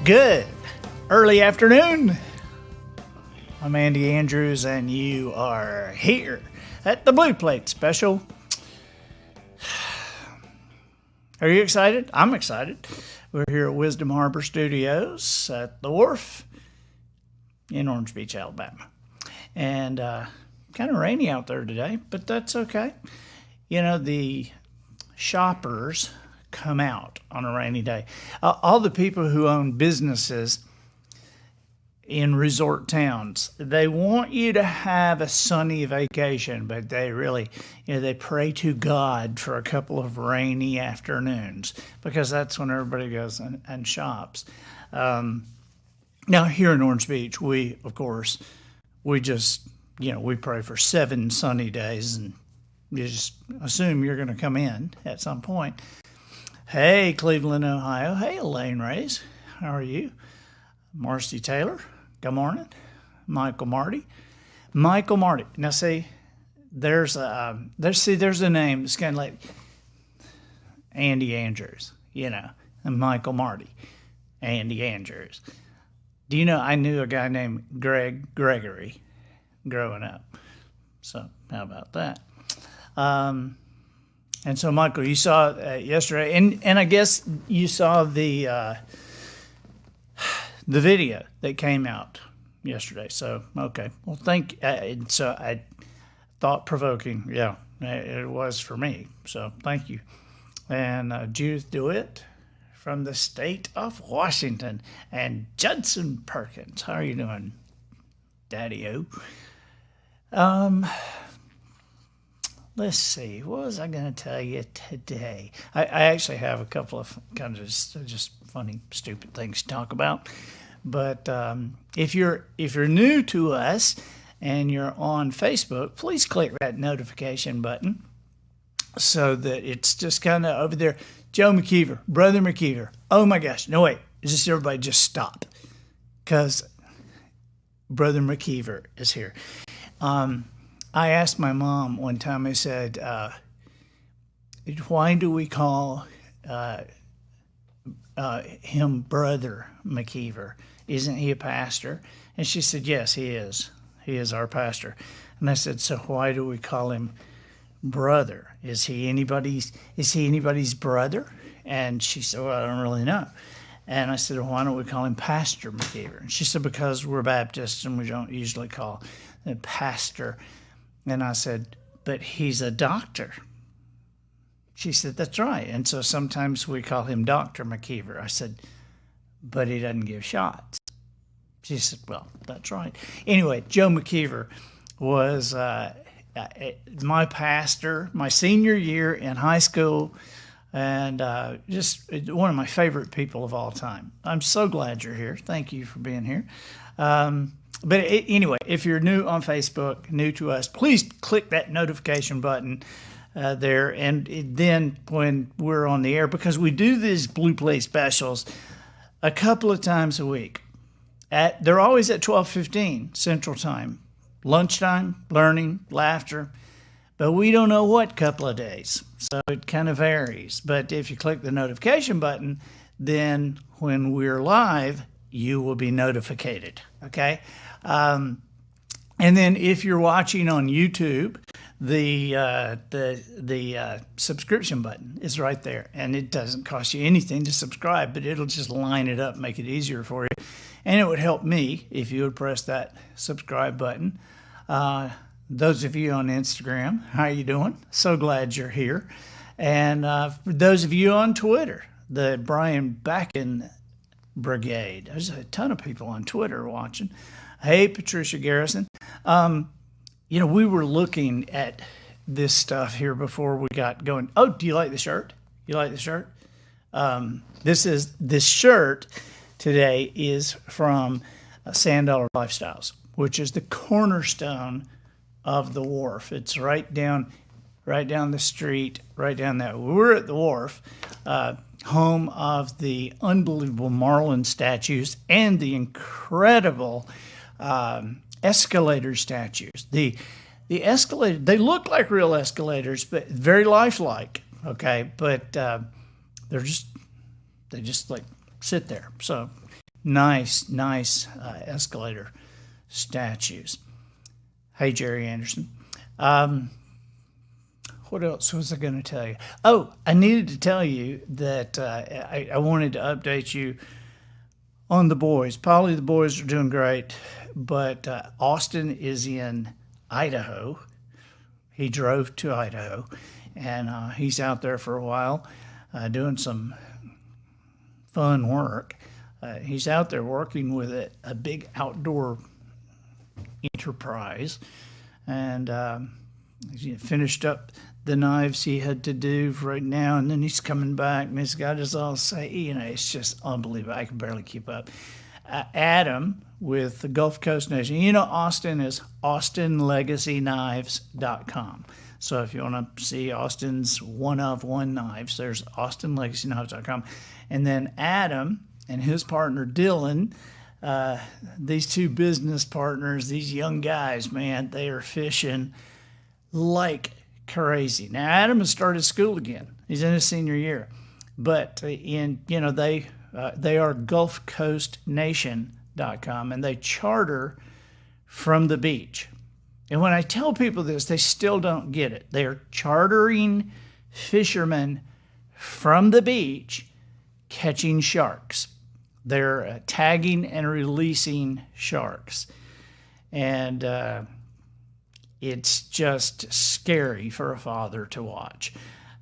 Good early afternoon. I'm Andy Andrews, and you are here at the Blue Plate Special. Are you excited? I'm excited. We're here at Wisdom Harbor Studios at the Wharf in Orange Beach, Alabama. And kind of rainy out there today, but that's okay. You know, the shoppers come out on a rainy day. All the people who own businesses in resort towns, they want you to have a sunny vacation, but they really, they pray to God for a couple of rainy afternoons because that's when everybody goes and shops. Now here in Orange Beach, we just, we pray for 7 sunny days, and you just assume you're going to come in at some point. Hey, Cleveland, Ohio. Hey, Elaine Reyes. How are you? Marcy Taylor. Good morning. Michael Marty. Now, see, there's a name. It's kind of like Andy Andrews, and Michael Marty. Andy Andrews. Do you know I knew a guy named Gregory growing up? So how about that? And so, Michael, you saw yesterday, and I guess you saw the video that came out yesterday. So, okay. Well, thought-provoking. Yeah, it was for me. So, thank you. And Judith DeWitt from the state of Washington, and Judson Perkins. How are you doing, Daddy-O? Let's see. What was I going to tell you today? I actually have a couple of kind of just funny, stupid things to talk about. But if you're new to us and you're on Facebook, please click that notification button so that it's just kind of over there. Joe McKeever, Brother McKeever. Oh my gosh! No wait, just everybody just stop, because Brother McKeever is here. I asked my mom one time, I said, why do we call him Brother McKeever? Isn't he a pastor? And she said, yes, he is. He is our pastor. And I said, so why do we call him Brother? Is he anybody's brother? And she said, well, I don't really know. And I said, well, why don't we call him Pastor McKeever? And she said, because we're Baptists and we don't usually call the pastor. And I said, but he's a doctor. She said, that's right. And so sometimes we call him Dr. McKeever. I said, but he doesn't give shots. She said, well, that's right. Anyway, Joe McKeever was my pastor my senior year in high school, and just one of my favorite people of all time. I'm so glad you're here. Thank you for being here. But anyway, if you're new on Facebook, new to us, please click that notification button there. And then when we're on the air, because we do these Blue Plate specials a couple of times a week. They're always at 12:15 Central Time. Lunchtime, learning, laughter. But we don't know what couple of days. So it kind of varies. But if you click the notification button, then when we're live, you will be notified. Okay? And then if you're watching on YouTube, the subscription button is right there, and it doesn't cost you anything to subscribe, but it'll just line it up, make it easier for you, and it would help me if you would press that subscribe button. Those of you on Instagram, how you doing? So glad you're here. And for those of you on Twitter, the Brian Backen Brigade, there's a ton of people on Twitter watching. Hey, Patricia Garrison. We were looking at this stuff here before we got going. Oh, do you like the shirt? You like the shirt? This shirt today is from Sand Dollar Lifestyles, which is the cornerstone of the Wharf. It's right down the street, right down that. We're at the Wharf, home of the unbelievable marlin statues and the incredible escalator statues. The escalator, they look like real escalators, but very lifelike. Okay, but they just like sit there. So Nice escalator statues. Hey, Jerry Anderson. What else was I going to tell you? Oh, I needed to tell you that I wanted to update you on the boys. Probably the boys are doing great, but Austin is in Idaho. He drove to Idaho, and he's out there for a while doing some fun work. He's out there working with a big outdoor enterprise, and he finished up the knives he had to do right now, and then he's coming back, and he's got his all say, it's just unbelievable. I can barely keep up. Adam with the Gulf Coast Nation. Austin is AustinLegacyKnives.com. So if you want to see Austin's one-of-one knives, there's AustinLegacyKnives.com. And then Adam and his partner Dylan, these two business partners, these young guys, man, they are fishing like crazy. Now Adam has started school again. He's in his senior year, but they are GulfCoastNation.com, and they charter from the beach. And when I tell people this, they still don't get it. They are chartering fishermen from the beach catching sharks. They're tagging and releasing sharks. And it's just scary for a father to watch.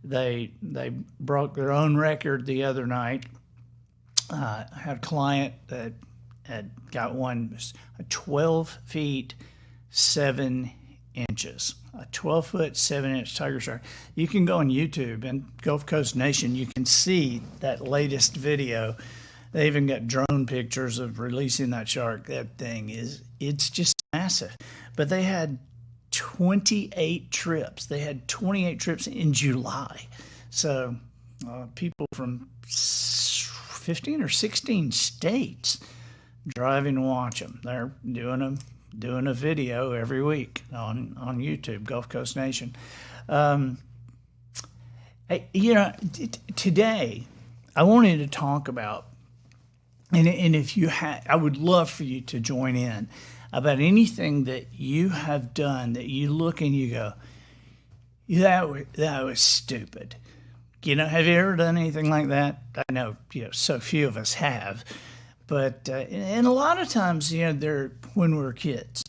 They broke their own record the other night. I had a client that had got one 12 feet 7 inches, a 12-foot 7-inch tiger shark. You can go on YouTube and Gulf Coast Nation. You can see that latest video. They even got drone pictures of releasing that shark. That thing it's just massive. But they had 28 trips. They had 28 trips in July. So people from 15 or 16 states driving to watch them. They're doing a video every week on YouTube, Gulf Coast Nation. Today I wanted to talk about, and if you I would love for you to join in about anything that you have done that you look and you go, that was stupid. Have you ever done anything like that? I know, so few of us have, but and a lot of times, they're when we're kids.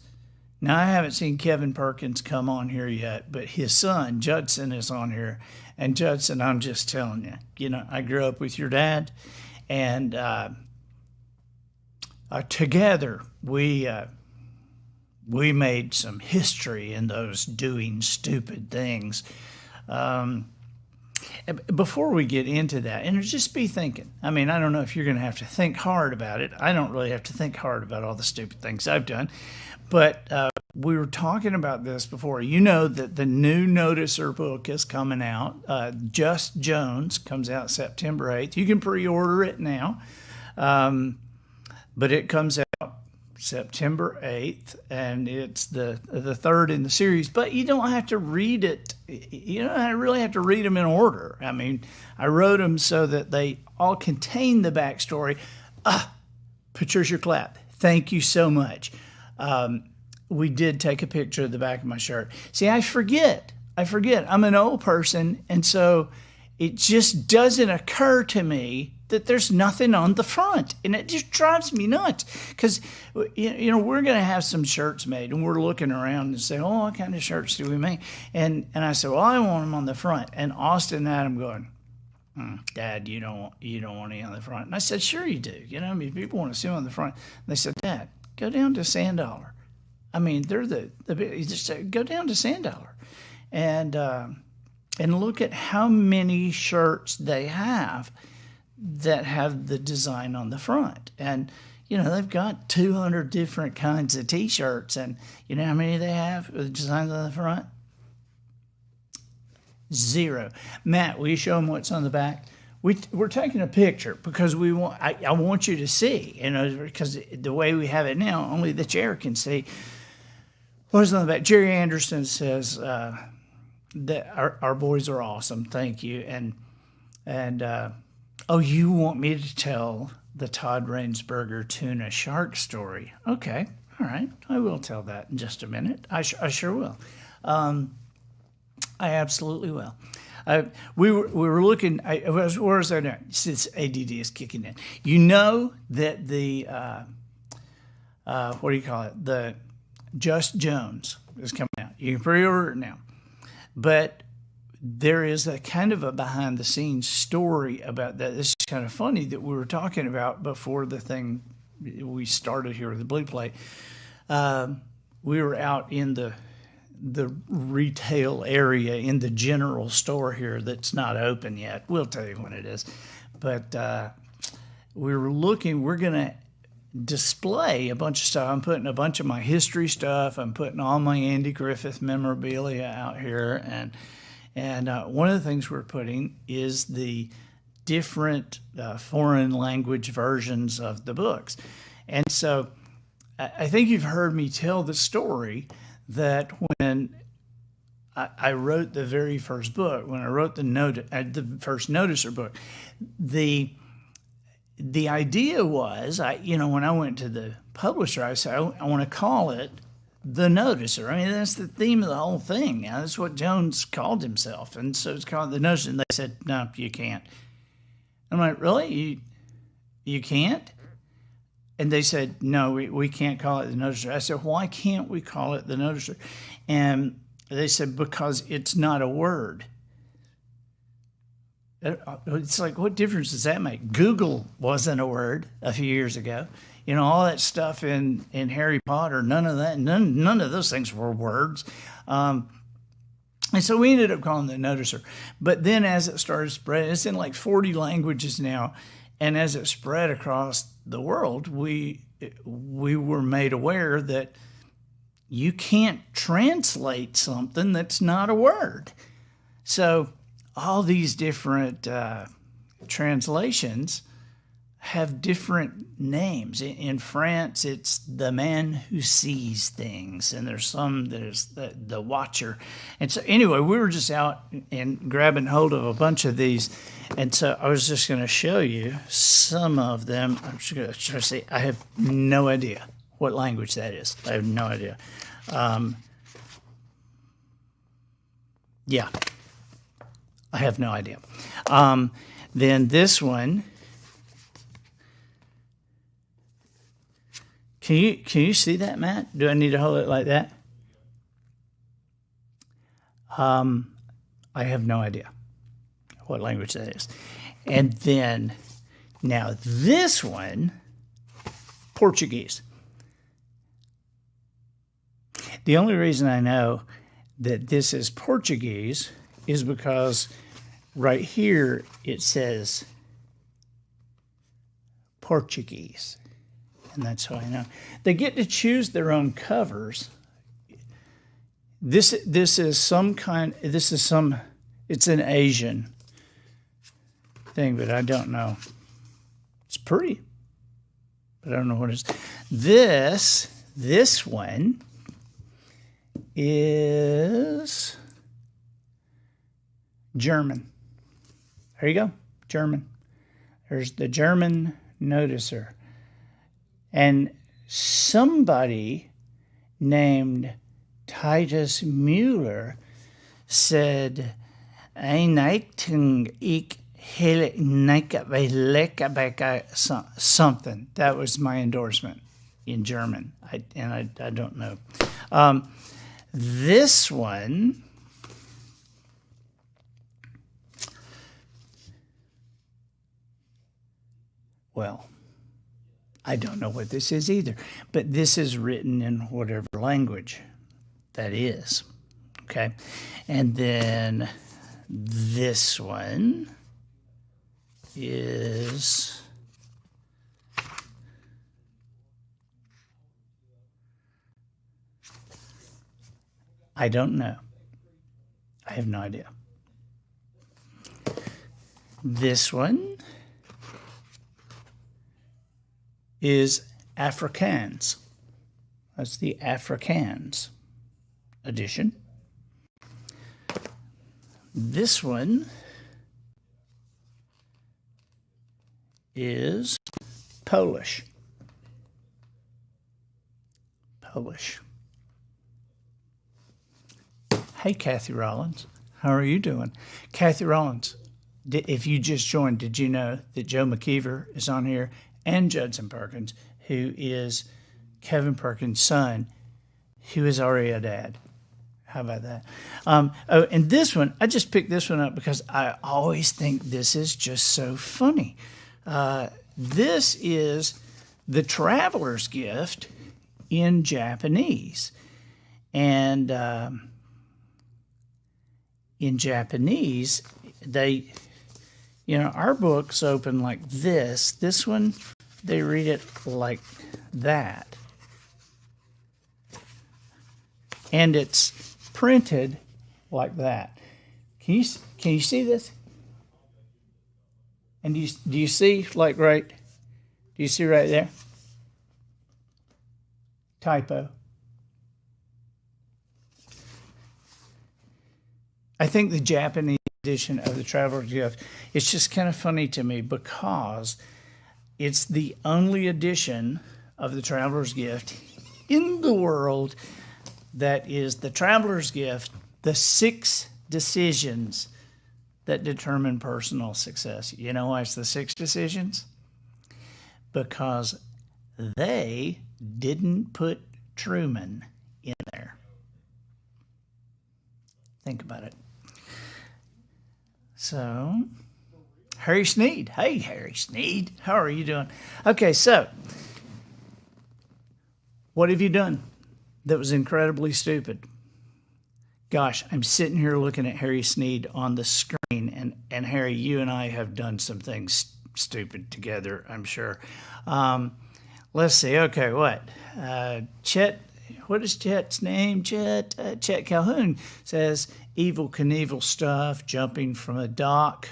Now, I haven't seen Kevin Perkins come on here yet, but his son, Judson, is on here. And Judson, I'm just telling you, I grew up with your dad, and together we made some history in those doing stupid things. Before we get into that, and just be thinking, I don't know if you're going to have to think hard about it. I don't really have to think hard about all the stupid things I've done. But we were talking about this before. That the new Noticer book is coming out. Just Jones comes out September 8th. You can pre-order it now. But it comes out September 8th, and it's the third in the series. But you don't have to read it. You don't really have to read them in order. I wrote them so that they all contain the backstory. Patricia Clapp, thank you so much. We did take a picture of the back of my shirt. See, I forget. I'm an old person, and so it just doesn't occur to me that there's nothing on the front, and it just drives me nuts. Because we're going to have some shirts made, and we're looking around and say, "Oh, what kind of shirts do we make?" And I said, "Well, I want them on the front." And Austin and Adam going, "Dad, you don't want any on the front." And I said, "Sure you do. People want to see them on the front." And they said, "Dad, go down to Sand Dollar." They're you just say, go down to Sand Dollar, and look at how many shirts they have that have the design on the front. And they've got 200 different kinds of T-shirts, and you know how many they have with designs on the front? 0. Matt, will you show them what's on the back? We're taking a picture because I want you to see, because the way we have it now, only the chair can see. What's on the back? Jerry Anderson says that our boys are awesome. Thank you. And you want me to tell the Todd Rainsberger tuna shark story. Okay, all right. I will tell that in just a minute. I sure will. I absolutely will. We were looking. Where was I now? Since ADD is kicking in, you know that the what do you call it? The Just Jones is coming out. You can pre-order it now, but there is a kind of a behind-the-scenes story about that. This is kind of funny that we were talking about before the thing we started here with the Blue Plate. We were out in the retail area in the general store here that's not open yet. We'll tell you when it is. But we were looking, we're going to display a bunch of stuff. I'm putting a bunch of my history stuff. I'm putting all my Andy Griffith memorabilia out here. And one of the things we're putting is the different foreign language versions of the books. And so I think you've heard me tell the story that when I wrote the very first book, when I wrote the first Noticer book, the idea was, when I went to the publisher, I said, I want to call it The Noticer. I mean, that's the theme of the whole thing. Now, that's what Jones called himself. And so it's called The Noticer. And they said, no, you can't. I'm like, really? You can't? And they said, no, we can't call it The Noticer. I said, why can't we call it The Noticer? And they said, because it's not a word. It's like, what difference does that make? Google wasn't a word a few years ago. All that stuff in Harry Potter, none of that, none of those things were words. And so we ended up calling it The Noticer. But then as it started spreading, it's in like 40 languages now. And as it spread across the world, we were made aware that you can't translate something that's not a word. So all these different translations have different names. In France, it's the man who sees things, and there's some that is the watcher. And so anyway, we were just out and grabbing hold of a bunch of these, and so I was just going to show you some of them. I'm just going to try to see. I have no idea what language that is. I have no idea. Yeah, I have no idea. Then this one. Can you see that, Matt? Do I need to hold it like that? I have no idea what language that is. And then, now this one, Portuguese. The only reason I know that this is Portuguese is because right here it says Portuguese. And that's how I know. They get to choose their own covers. This is some kind, it's an Asian thing, but I don't know. It's pretty, but I don't know what it is. This one is German. There you go, German. There's the German Noticer. And somebody named Titus Mueller said, something. That was my endorsement in German. I don't know. This one, well, I don't know what this is either, but this is written in whatever language that is, okay? And then this one is, I don't know. I have no idea. This one is Afrikaans. That's the Afrikaans edition. This one is Polish. Polish. Hey, Kathy Rollins. How are you doing? Kathy Rollins, if you just joined, did you know that Joe McKeever is on here and Judson Perkins, who is Kevin Perkins' son, who is already a dad? How about that? And this one, I just picked this one up because I always think this is just so funny. This is The Traveler's Gift in Japanese. And in Japanese, our books open like this. This one, they read it like that. And it's printed like that. Can you see this? And do you see right there? Typo. I think the Japanese edition of The Traveler's Gift, it's just kind of funny to me because it's the only edition of The Traveler's Gift in the world that is The Traveler's Gift, the 6 decisions that determine personal success. You know why it's the 6 decisions? Because they didn't put Truman in there. Think about it. So, Harry Sneed. Hey, Harry Sneed. How are you doing? Okay, so, what have you done that was incredibly stupid? Gosh, I'm sitting here looking at Harry Sneed on the screen, and Harry, you and I have done some things stupid together, I'm sure. Let's see. Okay, what? Chet, what is Chet's name? Chet Calhoun says, Evel Knievel stuff, jumping from a dock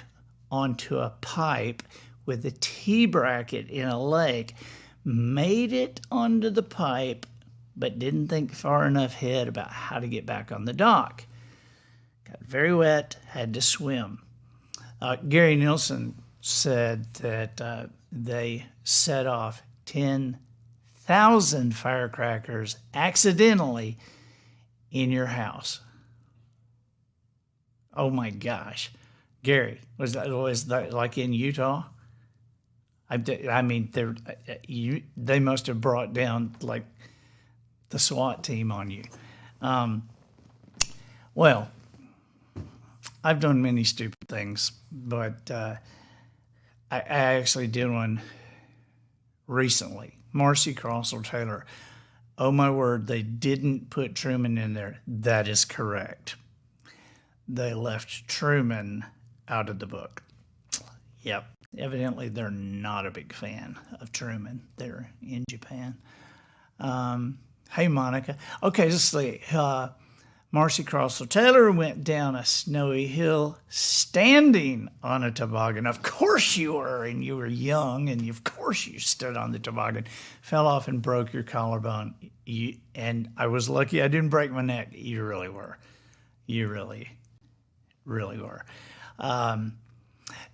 onto a pipe with a T-bracket in a lake, made it onto the pipe, but didn't think far enough ahead about how to get back on the dock. Got very wet, had to swim. Gary Nielsen said that they set off 10,000 firecrackers accidentally in your house. Oh my gosh. Gary, was that like in Utah? I mean, they must have brought down like the SWAT team on you. Well, I've done many stupid things, but I actually did one recently. Marcy Crossell Taylor. Oh my word, they didn't put Truman in there. That is correct. They left Truman out of the book. Yep. Evidently, they're not a big fan of Truman. They're in Japan. Hey, Monica. Okay, let's see. Marcy Crossell Taylor went down a snowy hill standing on a toboggan. Of course you were, and you were young, and of course you stood on the toboggan, fell off and broke your collarbone. And I was lucky I didn't break my neck. You really were. You really were.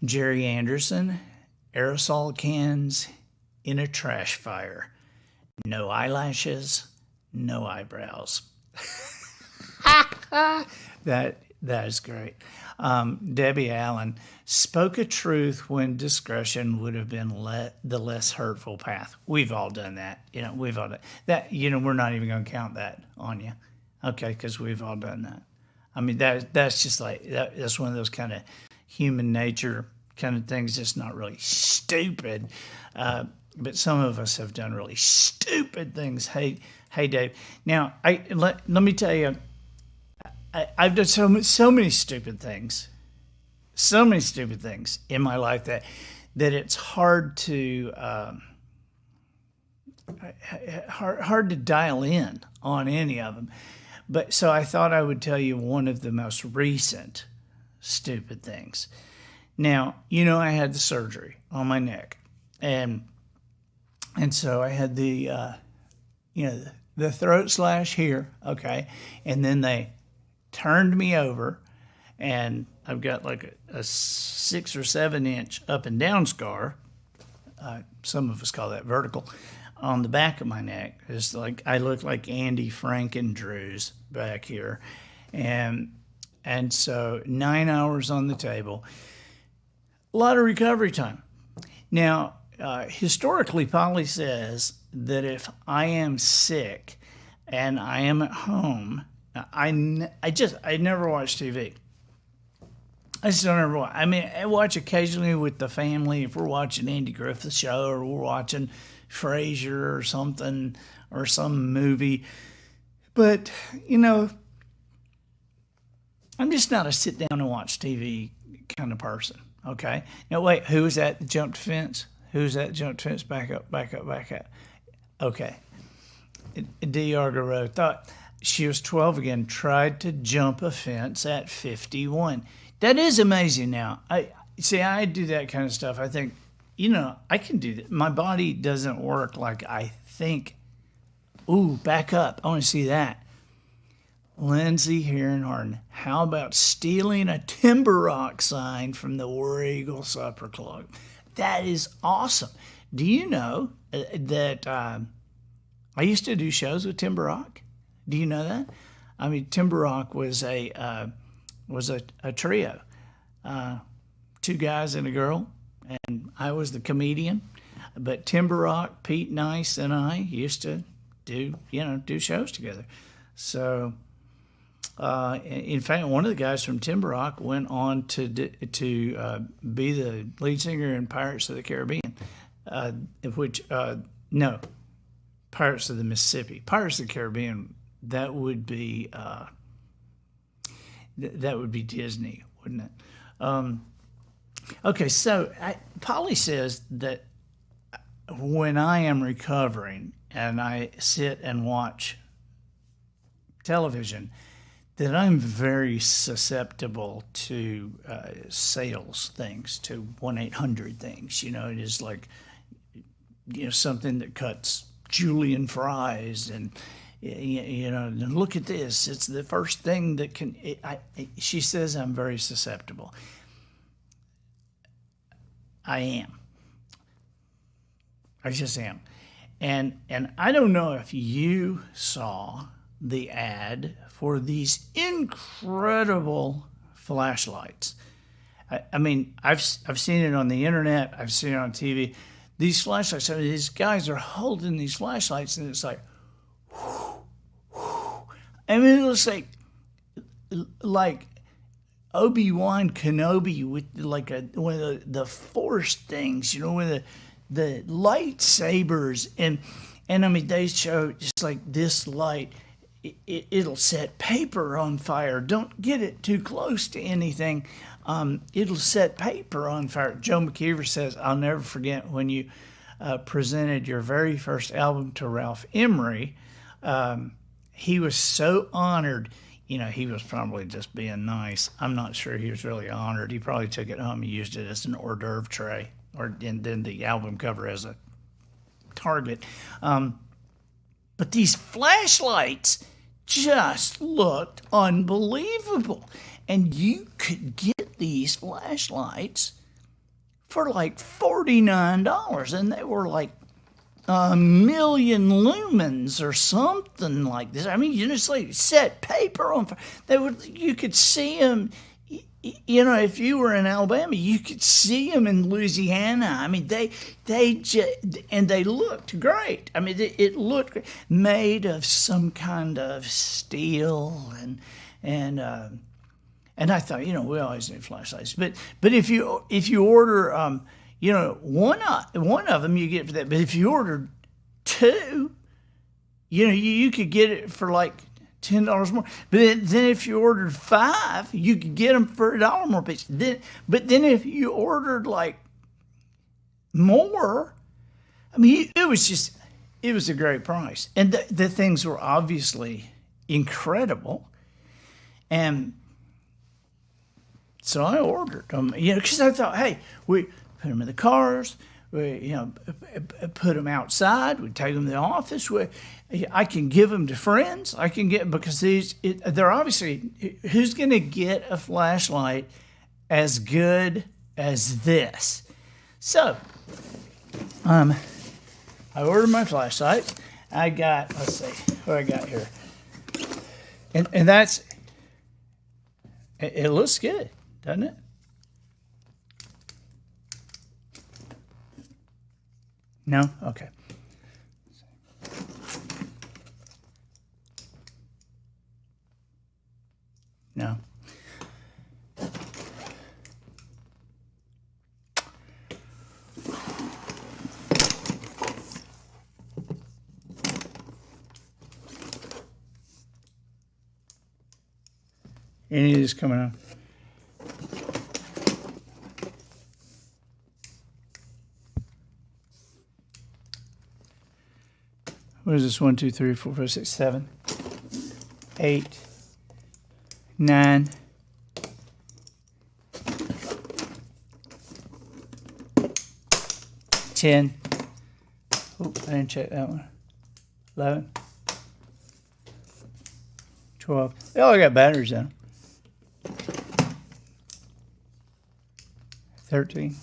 Jerry Anderson, aerosol cans in a trash fire. No eyelashes, no eyebrows. That is great. Debbie Allen spoke a truth when discretion would have been the less hurtful path. We've all done that. We've all done that. We're not even going to count that on you. Okay, because we've all done that. I mean, that's just like, that's one of those kind of human nature kind of things that's not really stupid. But some of us have done really stupid things. Hey, Dave. Now, let me tell you, I've done so many stupid things. So many stupid things in my life that it's hard to dial in on any of them. But so I thought I would tell you one of the most recent stupid things. Now, I had the surgery on my neck, and so I had the throat slash here, okay, and then they turned me over, and I've got like a 6 or 7 inch up and down scar some of us call that vertical, on the back of my neck. It's like I look like Andy Frankendrews back here. And so 9 hours on the table, a lot of recovery time. Now, historically, Polly says that if I am sick and I am at home, I never watch TV. I just don't ever watch. I mean, I watch occasionally with the family if we're watching Andy Griffith show or we're watching Frasier or something or some movie. But, I'm just not a sit down and watch TV kind of person, okay? Now, wait, who was that jumped fence? Who's that jumped fence? Back up. Okay. D. Argaro thought she was 12 again, tried to jump a fence at 51. That is amazing now. I do that kind of stuff. I think, I can do that. My body doesn't work like I think. Ooh, back up. I want to see that. Lindsay Heron-Harden, how about stealing a Timber Rock sign from the War Eagle Supper Club? That is awesome. Do you know that I used to do shows with Timber Rock? Do you know that? I mean, Timber Rock was a trio, 2 guys and a girl, and I was the comedian. But Timber Rock, Pete Nice, and I used to do shows together. So, in fact, one of the guys from Timber Rock went on to be the lead singer in Pirates of the Caribbean, Pirates of the Mississippi. Pirates of the Caribbean, that would be Disney, wouldn't it? Okay, so Polly says that when I am recovering and I sit and watch television, that I'm very susceptible to sales things, to 1-800 things. It is like, something that cuts julienne fries and, look at this. It's the first thing that can, she says I'm very susceptible. I am. I just am. And I don't know if you saw the ad for these incredible flashlights. I mean, I've seen it on the internet. I've seen it on TV. These flashlights, these guys are holding these flashlights, and it's like, whoo, whoo. I mean, it looks like Obi-Wan Kenobi with like one of the Force things, with the lightsabers, and I mean, they show just like this light. It'll set paper on fire. Don't get it too close to anything. It'll set paper on fire. Joe McKeever says, I'll never forget when you presented your very first album to Ralph Emery. He was so honored. He was probably just being nice. I'm not sure he was really honored. He probably took it home and used it as an hors d'oeuvre tray, and then the album cover as a target. But these flashlights just looked unbelievable. And you could get these flashlights for like $49, and they were like a million lumens or something like this. I mean, just like set paper on fire. You could see them. If you were in Alabama, you could see them in Louisiana. I mean, they looked great. I mean, it looked great. Made of some kind of steel, and I thought, we always need flashlights. But if you order, one of them you get for that. But if you ordered 2, you could get it for like $10 more. But then if you ordered 5, you could get them for $1 more piece. But then if you ordered like more, I mean, it was a great price. And the things were obviously incredible. And so I ordered them, because I thought, hey, we put them in the cars, we, put them outside, we take them to the office, I can give them to friends, because they're obviously, who's going to get a flashlight as good as this? So I ordered my flashlight. I got, let's see, what I got here. And that's, it looks good, doesn't it? No? Okay. No. Any of these coming on? What is this? 1, 2, 3, 4, 5, 6, 7, 8, 9, 10. Oh, I didn't check that one. 11, 12. They all got batteries in them. 13.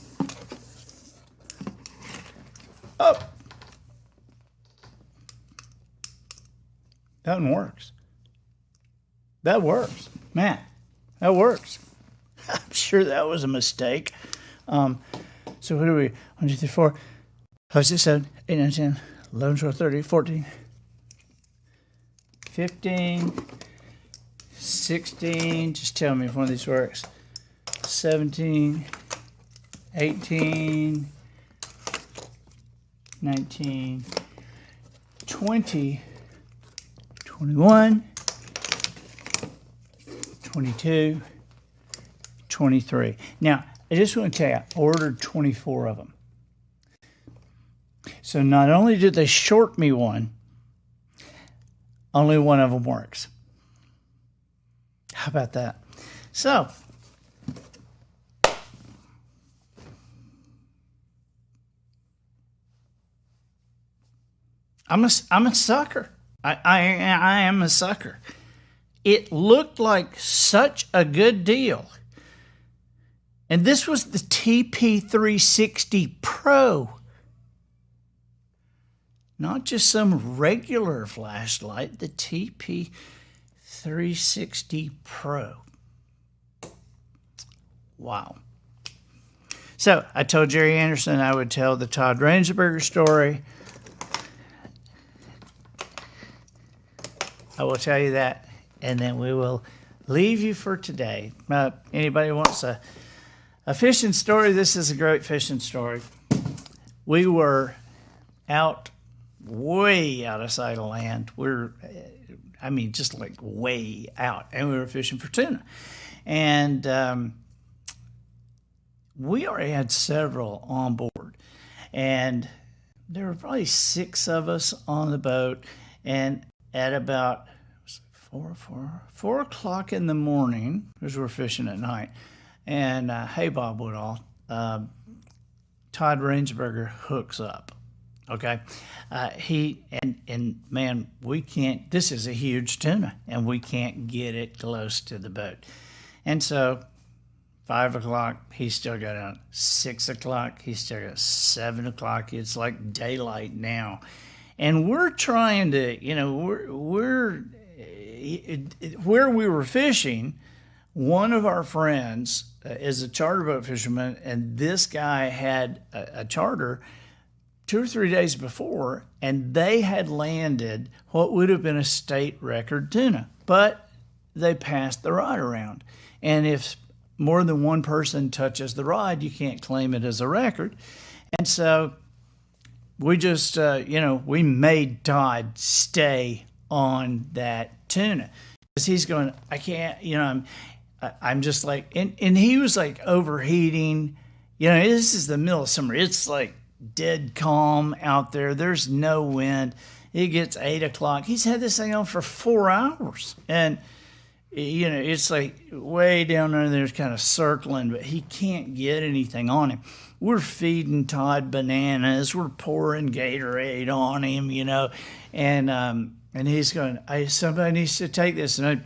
Oh! That one works. That works. Man, that works. I'm sure that was a mistake. So what are we? 1, 2, 3, 4, 5, 6, 7, 8, 9, 10, 11, 12, 13, 14, 15, 16. Just tell me if one of these works. 17, 18, 19, 20, 21, 22, 23. Now, I just want to tell you, I ordered 24 of them. So not only did they short me one, only one of them works. How about that? So, I'm a sucker. I am a sucker. It looked like such a good deal. And this was the TP360 Pro. Not just some regular flashlight, the TP360 Pro. Wow. So I told Jerry Anderson I would tell the Todd Rangeberger story. I will tell you that, and then we will leave you for today. Anybody wants a fishing story? This is a great fishing story. We were out, way out of sight of land. Just like way out, and we were fishing for tuna. And we already had several on board, and there were probably 6 of us on the boat, and at about 4 o'clock in the morning, because we're fishing at night, and hey, Bob Woodall, Todd Rangeberger hooks up. Okay, man, we can't. This is a huge tuna, and we can't get it close to the boat. And so, 5 o'clock, he's still got out. 6 o'clock, he's still got. 7 o'clock, it's like daylight now. And we're trying to, we're where we were fishing, one of our friends is a charter boat fisherman, and this guy had a charter 2 or 3 days before, and they had landed what would have been a state record tuna, but they passed the rod around. And if more than one person touches the rod, you can't claim it as a record. And so we just, we made Todd stay on that tuna. Because he's going, I can't, I'm just like, and he was like overheating. This is the middle of summer. It's like dead calm out there. There's no wind. It gets 8 o'clock. He's had this thing on for 4 hours. And, it's like way down under there, kind of circling, but he can't get anything on him. We're feeding Todd bananas. We're pouring Gatorade on him, and And he's going, somebody needs to take this. And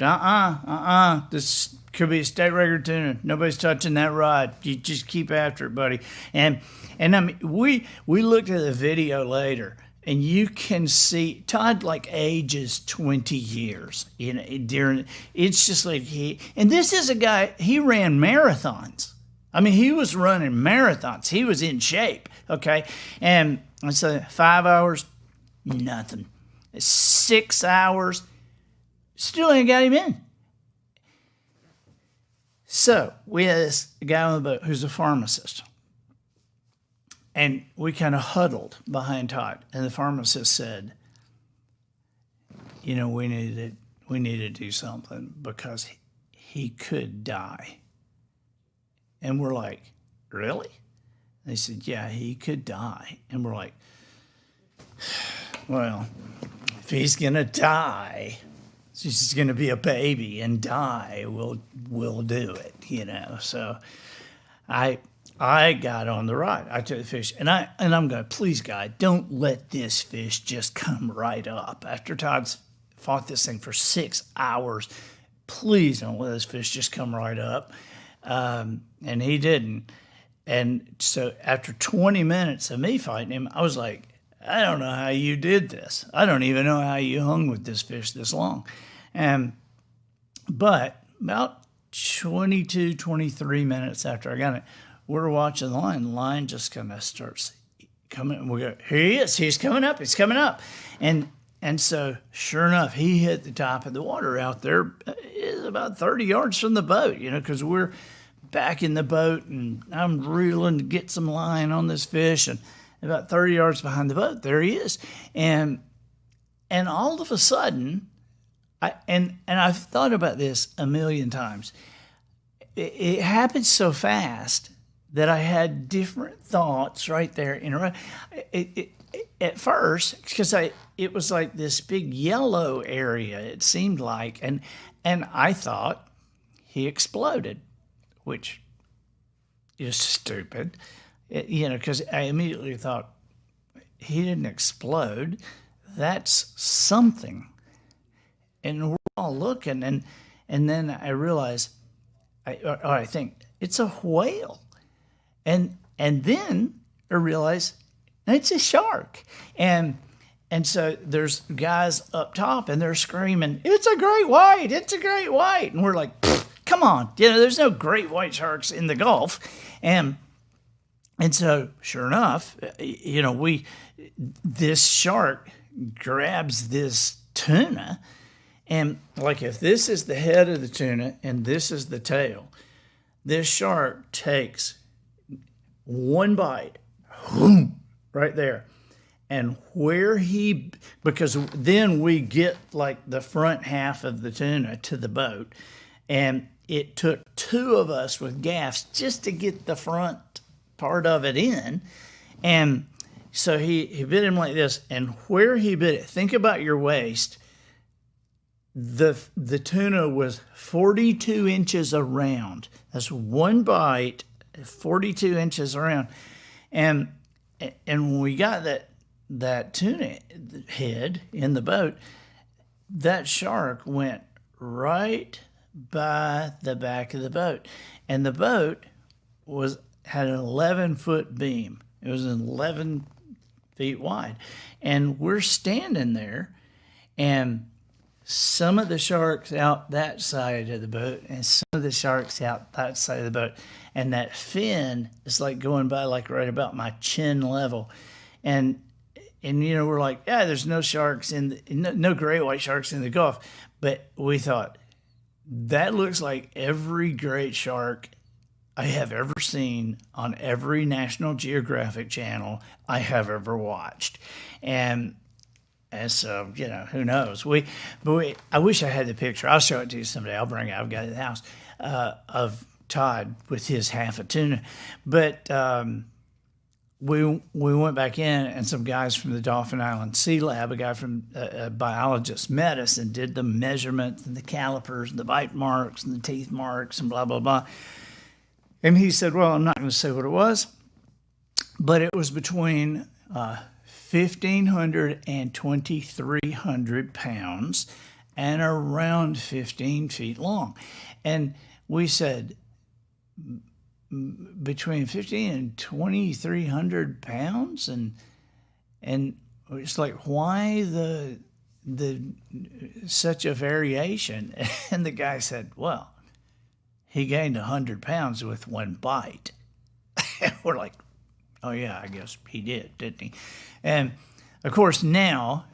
this could be a state record tuna. Nobody's touching that rod. You just keep after it, buddy. And I mean, we looked at the video later, and you can see Todd like ages 20 years. It's just like and this is a guy, he ran marathons. I mean, he was running marathons. He was in shape, okay? And so 5 hours, nothing. 6 hours, still ain't got him in. So we had this guy on the boat who's a pharmacist. And we kind of huddled behind Todd. And the pharmacist said, we need to do something because he could die. And we're like, really? And they said, yeah, he could die. And we're like, well, if he's going to die, he's just going to be a baby and die, we'll do it, So I got on the rod. I took the fish, and I'm going, please, God, don't let this fish just come right up. After Todd's fought this thing for 6 hours, please don't let this fish just come right up. And he didn't. And so after 20 minutes of me fighting him, I was like, I don't know how you did this. I don't even know how you hung with this fish this long. But about 22, 23 minutes after I got it, we're watching the line. The line just kind of starts coming. And we go, here he is. He's coming up. He's coming up. And so sure enough, he hit the top of the water out there. It's about 30 yards from the boat, because we're back in the boat and I'm reeling to get some line on this fish, and about 30 yards behind the boat, there he is. And all of a sudden, I've thought about this a million times. It happened so fast that I had different thoughts right there in a row. At first, because it was like this big yellow area, it seemed like, and I thought he exploded, which is stupid. Because I immediately thought, he didn't explode. That's something. And we're all looking, and then I realized, I think, it's a whale. And then I realized, it's a shark. And so there's guys up top, and they're screaming, it's a great white, it's a great white. And we're like, come on, there's no great white sharks in the Gulf. And so, sure enough, this shark grabs this tuna, and like if this is the head of the tuna and this is the tail, this shark takes one bite, right there, and because then we get like the front half of the tuna to the boat, and it took two of us with gaffs just to get the front part of it in. And so he bit him like this, and where he bit it, think about your waist. The tuna was 42 inches around. That's one bite, 42 inches around. And when we got that tuna head in the boat, that shark went right by the back of the boat. And the boat had an 11-foot beam. It was 11 feet wide. And we're standing there, and some of the sharks out that side of the boat and some of the sharks out that side of the boat. And that fin is like going by like right about my chin level. And we're like, yeah, there's no sharks no great white sharks in the Gulf. But we thought, that looks like every great shark I have ever seen on every National Geographic channel I have ever watched. And so, who knows? I wish I had the picture. I'll show it to you someday. I'll bring it. I've got it at the house, of Todd with his half a tuna. But we went back in, and some guys from the Dauphin Island Sea Lab, a guy from a biologist, met us and did the measurements and the calipers and the bite marks and the teeth marks and blah, blah, blah. And he said, well, I'm not going to say what it was, but it was between 1,500 and 2,300 pounds and around 15 feet long. And we said between 15 and 2,300 pounds, and it's like, why the such a variation? And the guy said, well, he gained 100 pounds with one bite. We're like, oh yeah, I guess he did, didn't he? And of course now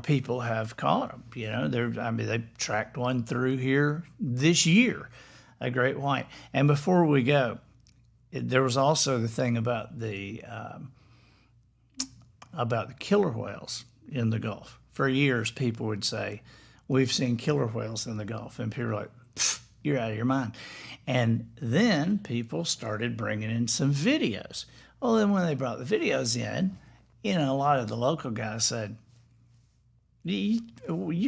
people have caught them. You know, they tracked one through here this year, a great white. And before we go, there was also the thing about the killer whales in the Gulf. For years, people would say, we've seen killer whales in the Gulf. And people were like, you're out of your mind. And then people started bringing in some videos. Well, then when they brought the videos in, you know, a lot of the local guys said, you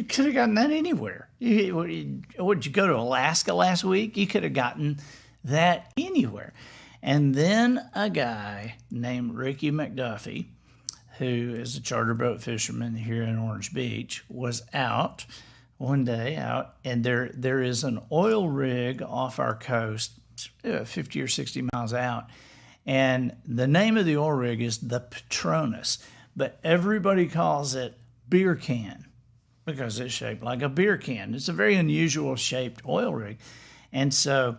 could have gotten that anywhere. Would you go to Alaska last week? You could have gotten that anywhere. And then a guy named Ricky McDuffie, who is a charter boat fisherman here in Orange Beach, was out one day and there is an oil rig off our coast, 50 or 60 miles out. And the name of the oil rig is the Patronus, but everybody calls it beer can because it's shaped like a beer can. It's a very unusual shaped oil rig. And so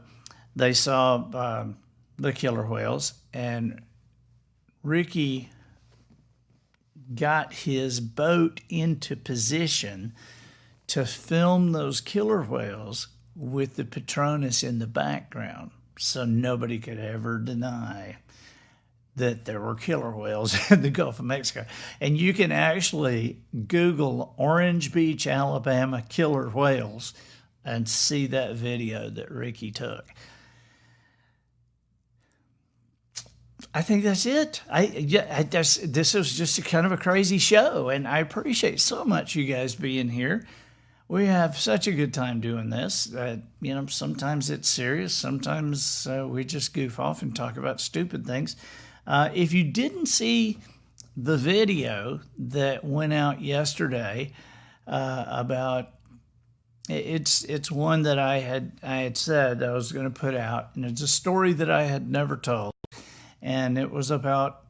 they saw the killer whales, and Ricky got his boat into position to film those killer whales with the Patronus in the background, so nobody could ever deny that there were killer whales in the Gulf of Mexico. And you can actually Google Orange Beach, Alabama killer whales and see that video that Ricky took. I think that's it. This was just a kind of a crazy show, and I appreciate so much you guys being here. We have such a good time doing this. You know, sometimes it's serious. Sometimes we just goof off and talk about stupid things. If you didn't see the video that went out yesterday about, it's one that I had said I was going to put out, and it's a story that I had never told, and it was about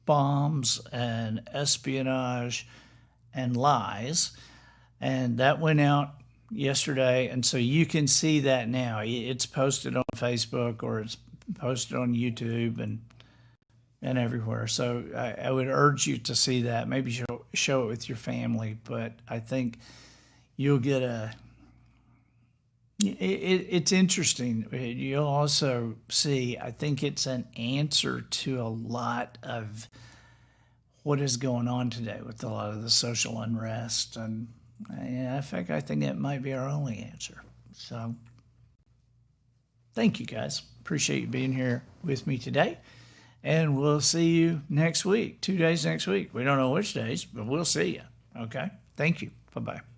bombs and espionage and lies. And that went out yesterday, and so you can see that now. It's posted on Facebook, or it's posted on YouTube and everywhere. So I would urge you to see that. Maybe show it with your family, but I think you'll get it's interesting. You'll also see, I think it's an answer to a lot of what is going on today with a lot of the social unrest. And in fact, I think it might be our only answer. So thank you, guys. Appreciate you being here with me today. And we'll see you next week, 2 days next week. We don't know which days, but we'll see you. Okay? Thank you. Bye-bye.